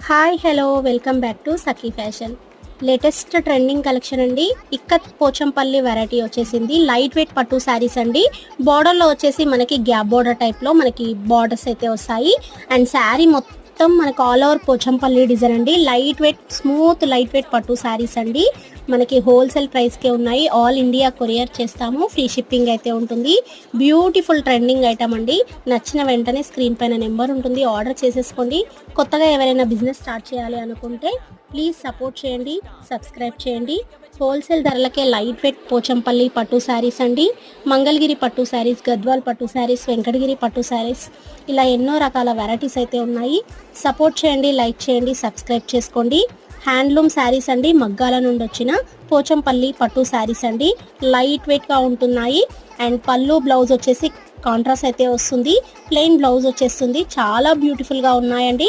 Hi hello welcome back to Sakhi fashion. Latest trending collection అండి. Ikat Pochampally variety వచ్చేసింది. Light weight పట్టు శారీస్ అండి. బార్డర్లో వచ్చేసి మనకి గ్యాప్ బార్డర్ టైప్లో మనకి బార్డర్స్ అయితే వస్తాయి. అండ్ శారీ మొత్తం మనకి ఆల్ ఓవర్ పోచంపల్లి డిజైన్ అండి. Light weight smooth light weight పట్టు శారీస్ అండి. మనకి హోల్సేల్ ప్రైస్కే ఉన్నాయి. ఆల్ ఇండియా కొరియర్ చేస్తాము. ఫ్రీ షిప్పింగ్ అయితే ఉంటుంది. బ్యూటిఫుల్ ట్రెండింగ్ ఐటమ్ అండి. నచ్చిన వెంటనే స్క్రీన్ పైన నెంబర్ ఉంటుంది, ఆర్డర్ చేసేసుకోండి. కొత్తగా ఎవరైనా బిజినెస్ స్టార్ట్ చేయాలి అనుకుంటే ప్లీజ్ సపోర్ట్ చేయండి, సబ్స్క్రైబ్ చేయండి. హోల్సేల్ ధరలకే లైట్ వెయిట్ పోచంపల్లి పట్టు శారీస్ అండి. మంగళగిరి పట్టు శారీస్, గద్వాల్ పట్టు శారీస్, వెంకటగిరి పట్టు శారీస్, ఇలా ఎన్నో రకాల వెరైటీస్ అయితే ఉన్నాయి. సపోర్ట్ చేయండి, లైక్ చేయండి, సబ్స్క్రైబ్ చేసుకోండి. హ్యాండ్లూమ్ శారీస్ అండి. మగ్గాల నుండి వచ్చిన పోచంపల్లి పట్టు శారీస్ అండి. లైట్ వెయిట్గా ఉంటున్నాయి. అండ్ పళ్ళు బ్లౌజ్ వచ్చేసి కాంట్రాస్ట్ అయితే వస్తుంది. ప్లెయిన్ బ్లౌజ్ వచ్చేస్తుంది. చాలా బ్యూటిఫుల్గా ఉన్నాయండి.